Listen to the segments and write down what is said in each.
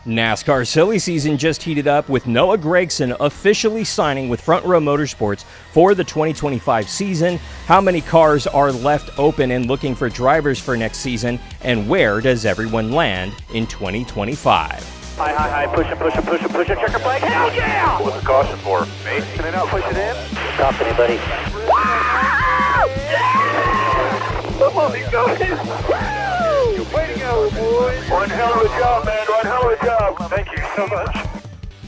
NASCAR silly season just heated up with Noah Gragson officially signing with Front Row Motorsports for the 2025 season. How many cars are left open and looking for drivers for next season? And where does everyone land in 2025? High, push it, checker flag, hell yeah! What's the caution for? Me? Can I not push it in? Stop anybody. Come on, he's going! Way to go, boys! One hell of a job, man. One hell of a job. Thank you so much.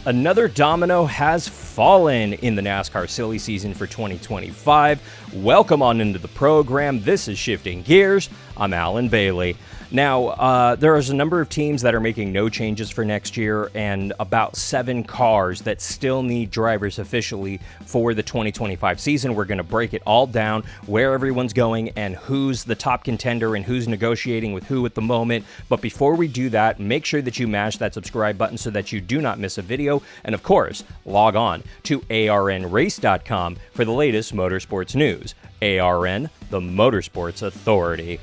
Another domino has fallen in the NASCAR silly season for 2025. Welcome on into the program. This is Shifting Gears. I'm Alan Bailey. Now, there is a number of teams that are making no changes for next year and about 7 cars that still need drivers officially for the 2025 season. We're going to break it all down, where everyone's going and who's the top contender and who's negotiating with who at the moment. But before we do that, make sure that you mash that subscribe button so that you do not miss a video. And of course, log on to arnrace.com for the latest motorsports news. ARN, the Motorsports Authority.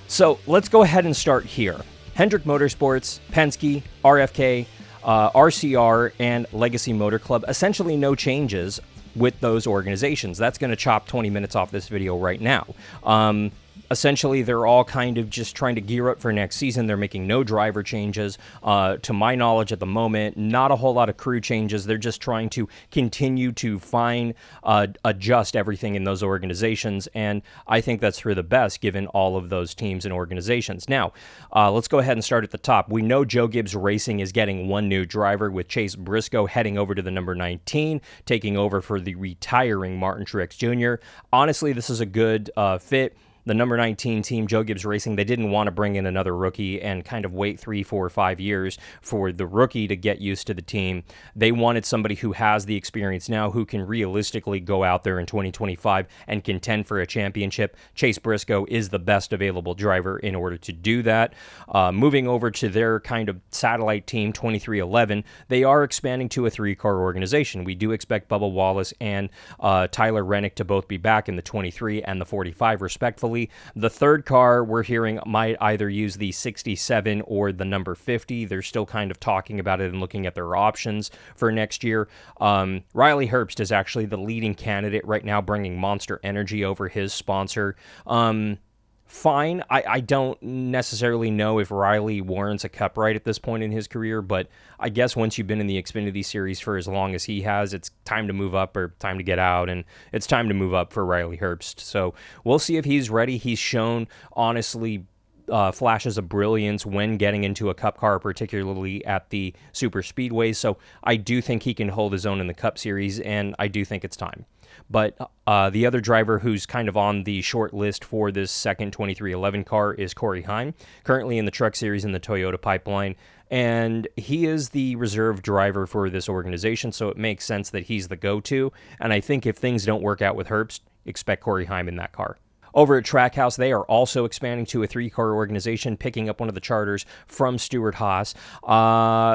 So let's go ahead and start here. Hendrick Motorsports, Penske, RFK, RCR, and Legacy Motor Club. Essentially no changes with those organizations. That's going to chop 20 minutes off this video right now. Essentially, they're all kind of just trying to gear up for next season. They're making no driver changes. To my knowledge at the moment, not a whole lot of crew changes. They're just trying to continue to adjust everything in those organizations, and I think that's for the best given all of those teams and organizations. Now, let's go ahead and start at the top. We know Joe Gibbs Racing is getting one new driver with Chase Brisco heading over to the number 19, taking over for the retiring Martin Truex Jr. Honestly, this is a good fit. The number 19 team, Joe Gibbs Racing, they didn't want to bring in another rookie and kind of wait 3, 4, 5 years for the rookie to get used to the team. They wanted somebody who has the experience now, who can realistically go out there in 2025 and contend for a championship. Chase Brisco is the best available driver in order to do that. Moving over to their kind of satellite team, 2311, they are expanding to a 3-car organization. We do expect Bubba Wallace and Tyler Rennick to both be back in the 23 and the 45 respectively. The third car we're hearing might either use the 67 or the number 50. They're still kind of talking about it and looking at their options for next year. Riley Herbst is actually the leading candidate right now, bringing Monster Energy over his sponsor. Fine. I don't necessarily know if Riley warrants a cup ride at this point in his career, but I guess once you've been in the Xfinity Series for as long as he has, it's time to move up or time to get out, and it's time to move up for Riley Herbst. So we'll see if he's ready. He's shown, honestly, flashes of brilliance when getting into a cup car, particularly at the super speedways. So I do think he can hold his own in the Cup Series, and I do think it's time. But the other driver who's kind of on the short list for this second 2311 car is Corey Heim, currently in the Truck Series in the Toyota pipeline. And he is the reserve driver for this organization, so it makes sense that he's the go-to. And I think if things don't work out with Herbst, expect Corey Heim in that car. Over at Trackhouse, they are also expanding to a 3-car organization, picking up one of the charters from Stewart Haas.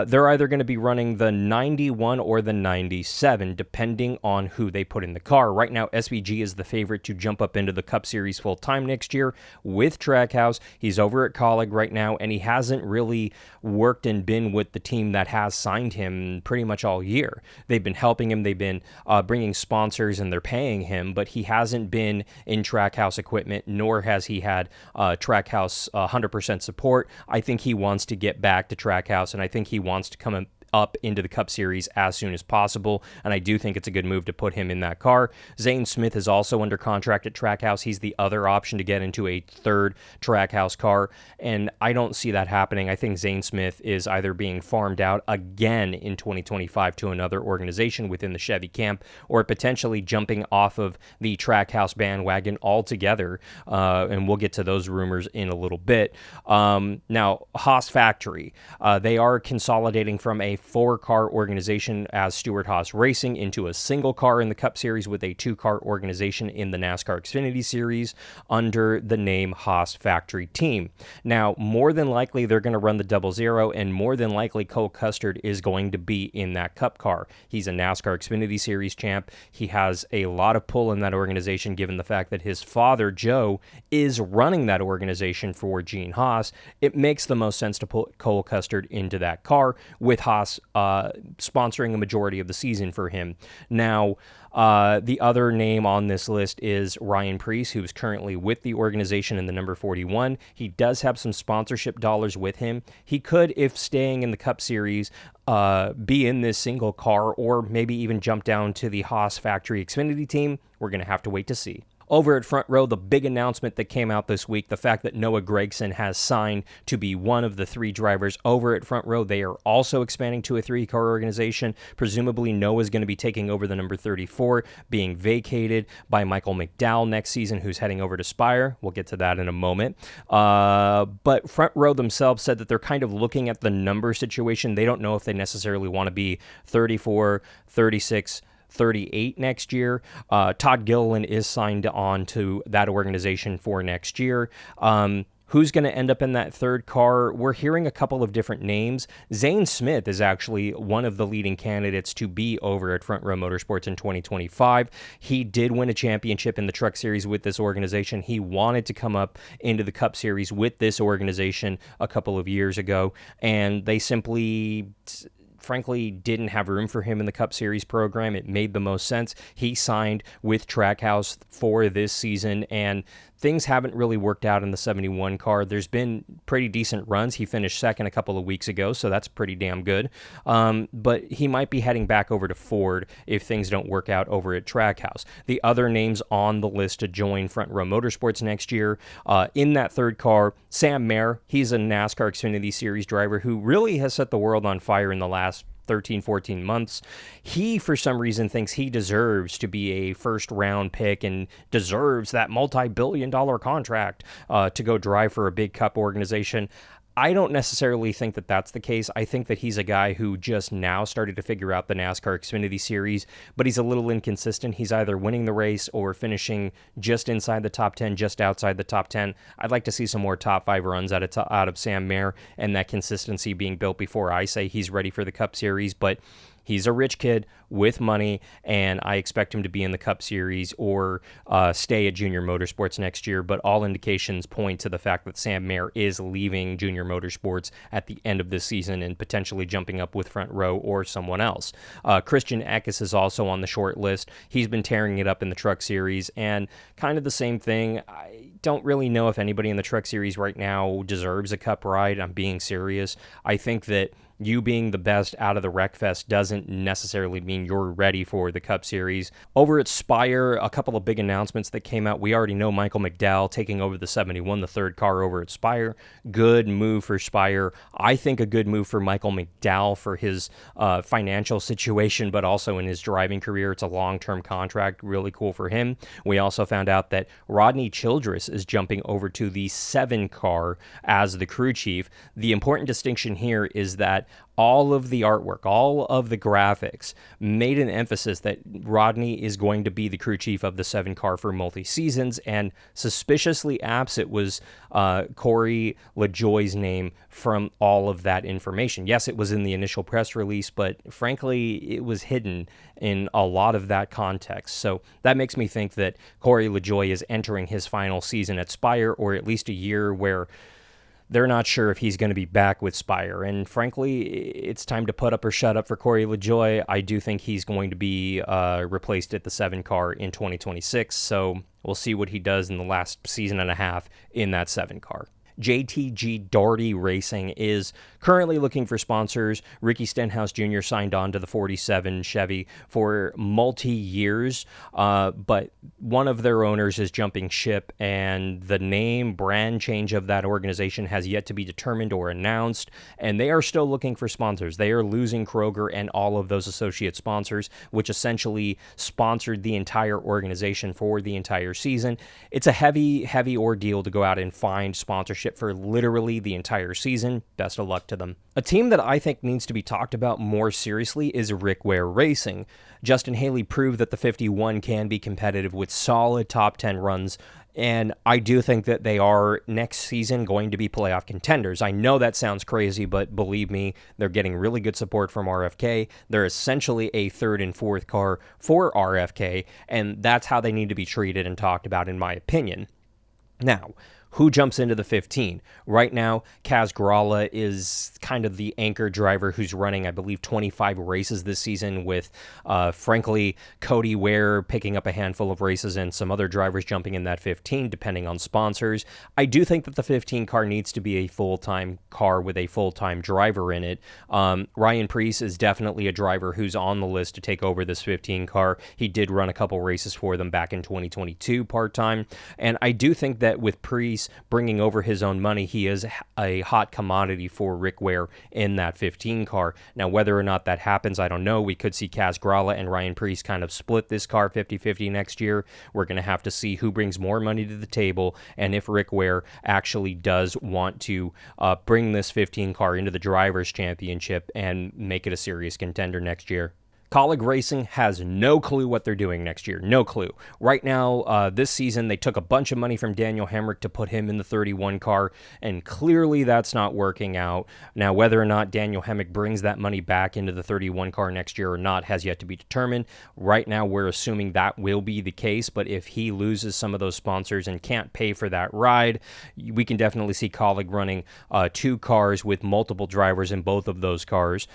They're either going to be running the 91 or the 97, depending on who they put in the car. Right now, SVG is the favorite to jump up into the Cup Series full-time next year with Trackhouse. He's over at Collag right now, and he hasn't really worked and been with the team that has signed him pretty much all year. They've been helping him. They've been bringing sponsors, and they're paying him, but he hasn't been in Trackhouse equipment, nor has he had Trackhouse 100% support. I think he wants to get back to Trackhouse, and I think he wants to come up into the Cup Series as soon as possible, and I do think it's a good move to put him in that car. Zane Smith is also under contract at Trackhouse. He's the other option to get into a third Trackhouse car, and I don't see that happening. I think Zane Smith is either being farmed out again in 2025 to another organization within the Chevy camp, or potentially jumping off of the Trackhouse bandwagon altogether, and we'll get to those rumors in a little bit. Now, Hos Factory, they are consolidating from a 4-car organization as Stewart Hos Racing into a single car in the Cup Series with a 2-car organization in the NASCAR Xfinity Series under the name Hos Factory Team. Now, more than likely, they're going to run the 00, and more than likely, Cole Custer is going to be in that Cup car. He's a NASCAR Xfinity Series champ. He has a lot of pull in that organization, given the fact that his father, Joe, is running that organization for Gene Haas. It makes the most sense to put Cole Custer into that car, with Haas sponsoring a majority of the season for him. Now, the other name on this list is Ryan Preece, who's currently with the organization in the number 41. He does have some sponsorship dollars with him. He could, if staying in the Cup Series, be in this single car, or maybe even jump down to the Hos Factory Xfinity team. We're going to have to wait to see. Over at Front Row, the big announcement that came out this week, the fact that Noah Gragson has signed to be one of the 3 drivers over at Front Row. They are also expanding to a 3-car organization. Presumably, Noah's going to be taking over the number 34, being vacated by Michael McDowell next season, who's heading over to Spire. We'll get to that in a moment. But Front Row themselves said that they're kind of looking at the number situation. They don't know if they necessarily want to be 34, 36, 38 next year. Todd Gilliland is signed on to that organization for next year. Who's going to end up in that 3rd car? We're hearing a couple of different names. Zane Smith is actually one of the leading candidates to be over at Front Row Motorsports in 2025. He did win a championship in the Truck Series with this organization. He wanted to come up into the Cup Series with this organization a couple of years ago, and they simply, frankly, didn't have room for him in the Cup Series program. It made the most sense. He signed with Trackhouse for this season, and things haven't really worked out in the 71 car. There's been pretty decent runs. He finished second a couple of weeks ago, so that's pretty damn good. But he might be heading back over to Ford if things don't work out over at Trackhouse. The other names on the list to join Front Row Motorsports next year, in that 3rd car, Sam Mayer. He's a NASCAR Xfinity Series driver who really has set the world on fire in the last 13, 14 months. He, for some reason, thinks he deserves to be a first-round pick and deserves that multi-billion-dollar contract to go drive for a big Cup organization. I don't necessarily think that that's the case. I think that he's a guy who just now started to figure out the NASCAR Xfinity Series, but he's a little inconsistent. He's either winning the race or finishing just inside the top 10, just outside the top 10. I'd like to see some more top 5 runs out of Sam Mayer and that consistency being built before I say he's ready for the Cup Series, but he's a rich kid with money, and I expect him to be in the Cup Series or stay at Junior Motorsports next year, but all indications point to the fact that Sam Mayer is leaving Junior Motorsports at the end of this season and potentially jumping up with Front Row or someone else. Christian Eckes is also on the short list. He's been tearing it up in the Truck Series, and kind of the same thing. I don't really know if anybody in the Truck Series right now deserves a Cup ride. I'm being serious. I think that you being the best out of the Wreckfest doesn't necessarily mean you're ready for the Cup Series. Over at Spire, a couple of big announcements that came out. We already know Michael McDowell taking over the 71, the 3rd car over at Spire. Good move for Spire. I think a good move for Michael McDowell for his financial situation, but also in his driving career. It's a long-term contract. Really cool for him. We also found out that Rodney Childress is jumping over to the 7 car as the crew chief. The important distinction here is that all of the artwork, all of the graphics made an emphasis that Rodney is going to be the crew chief of the 7 car for multi-seasons, and suspiciously absent was Corey LaJoie's name from all of that information. Yes, it was in the initial press release, but frankly, it was hidden in a lot of that context. So that makes me think that Corey LaJoie is entering his final season at Spire, or at least a year where they're not sure if he's going to be back with Spire. And frankly, it's time to put up or shut up for Corey LaJoie. I do think he's going to be replaced at the 7 car in 2026. So we'll see what he does in the last season and a half in that 7 car. JTG Daugherty Racing is currently looking for sponsors. Ricky Stenhouse Jr. signed on to the 47 Chevy for multi-years, but one of their owners is jumping ship, and the name brand change of that organization has yet to be determined or announced, and they are still looking for sponsors. They are losing Kroger and all of those associate sponsors, which essentially sponsored the entire organization for the entire season. It's a heavy ordeal to go out and find sponsorship it for literally the entire season. Best of luck to them. A team that I think needs to be talked about more seriously is Rick Ware Racing. Justin Haley proved that the 51 can be competitive with solid top 10 runs, and I do think that they are next season going to be playoff contenders. I know that sounds crazy, but believe me, they're getting really good support from RFK. They're essentially a third and fourth car for RFK, and that's how they need to be treated and talked about, in my opinion. Now, who jumps into the 15? Right now, Kaz Grala is kind of the anchor driver who's running, I believe, 25 races this season with, frankly, Cody Ware picking up a handful of races and some other drivers jumping in that 15, depending on sponsors. I do think that the 15 car needs to be a full-time car with a full-time driver in it. Ryan Preece is definitely a driver who's on the list to take over this 15 car. He did run a couple races for them back in 2022 part-time, and I do think that with Preece bringing over his own money, he is a hot commodity for Rick Ware in that 15 car. Now, whether or not that happens, I don't know. We could see Kaz Grala and Ryan Preece kind of split this car 50-50 next year. We're going to have to see who brings more money to the table and if Rick Ware actually does want to bring this 15 car into the Drivers' Championship and make it a serious contender next year. Collag Racing has no clue what they're doing next year. No clue. Right now, this season, they took a bunch of money from Daniel Hemrick to put him in the 31 car, and clearly that's not working out. Now, whether or not Daniel Hemrick brings that money back into the 31 car next year or not has yet to be determined. Right now, we're assuming that will be the case, but if he loses some of those sponsors and can't pay for that ride, we can definitely see Collag running 2 cars with multiple drivers in both of those cars.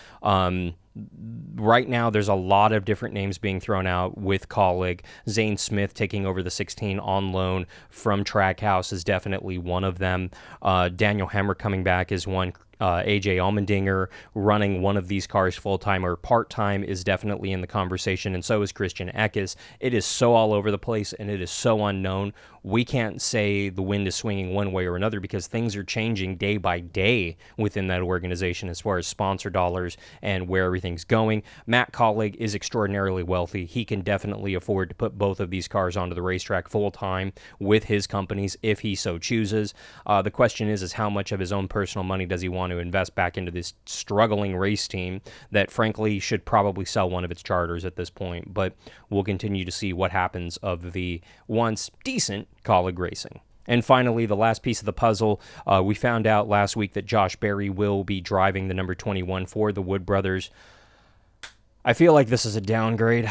Right now, there's a lot of different names being thrown out with Collag. Zane Smith taking over the 16 on loan from Trackhouse is definitely one of them. Daniel Hemrick coming back is one. AJ Allmendinger running one of these cars full-time or part-time is definitely in the conversation, and so is Christian Eckes. It is so all over the place, and it is so unknown. We can't say the wind is swinging one way or another because things are changing day by day within that organization as far as sponsor dollars and where everything's going. Matt Collag is extraordinarily wealthy. He can definitely afford to put both of these cars onto the racetrack full-time with his companies if he so chooses. The question is how much of his own personal money does he want to invest back into this struggling race team that frankly should probably sell one of its charters at this point, but we'll continue to see what happens of the once decent Collag Racing. And finally, the last piece of the puzzle, we found out last week that Josh Berry will be driving the number 21 for the Wood Brothers. I feel like this is a downgrade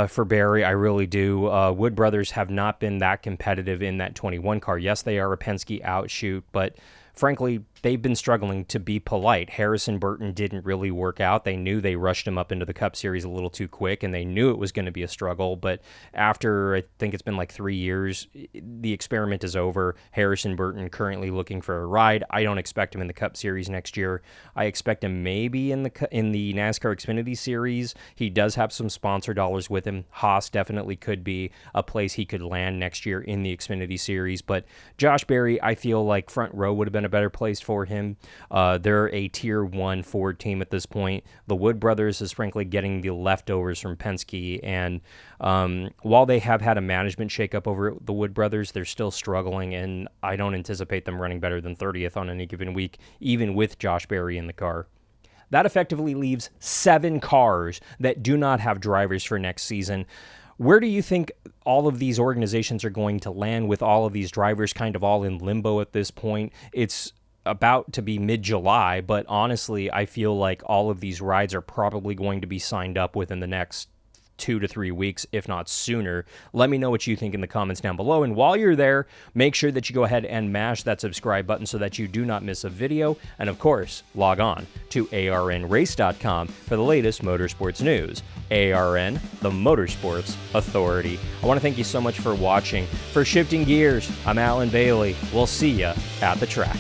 for Berry. I really do. Wood Brothers have not been that competitive in that 21 car. Yes, they are a Penske outshoot, but frankly, they've been struggling, to be polite. Harrison Burton didn't really work out. They knew they rushed him up into the Cup Series a little too quick, and they knew it was going to be a struggle. But after, I think it's been like 3 years, the experiment is over. Harrison Burton currently looking for a ride. I don't expect him in the Cup Series next year. I expect him maybe in the NASCAR Xfinity Series. He does have some sponsor dollars with him. Haas definitely could be a place he could land next year in the Xfinity Series. But Josh Berry, I feel like front row would have been a better place for him. They're a Tier 1 Ford team at this point. The Wood Brothers is frankly getting the leftovers from Penske, and while they have had a management shakeup over the Wood Brothers, they're still struggling, and I don't anticipate them running better than 30th on any given week, even with Josh Berry in the car. That effectively leaves 7 cars that do not have drivers for next season. Where do you think all of these organizations are going to land with all of these drivers kind of all in limbo at this point? It's about to be mid-July, but honestly, I feel like all of these rides are probably going to be signed up within the next 2 to 3 weeks, if not sooner. Let me know what you think in the comments down below. And while you're there, make sure that you go ahead and mash that subscribe button so that you do not miss a video. And of course, log on to arnrace.com for the latest motorsports news. ARN, the Motorsports Authority. I want to thank you so much for watching. For Shifting Gears, I'm Alan Bailey. We'll see you at the track.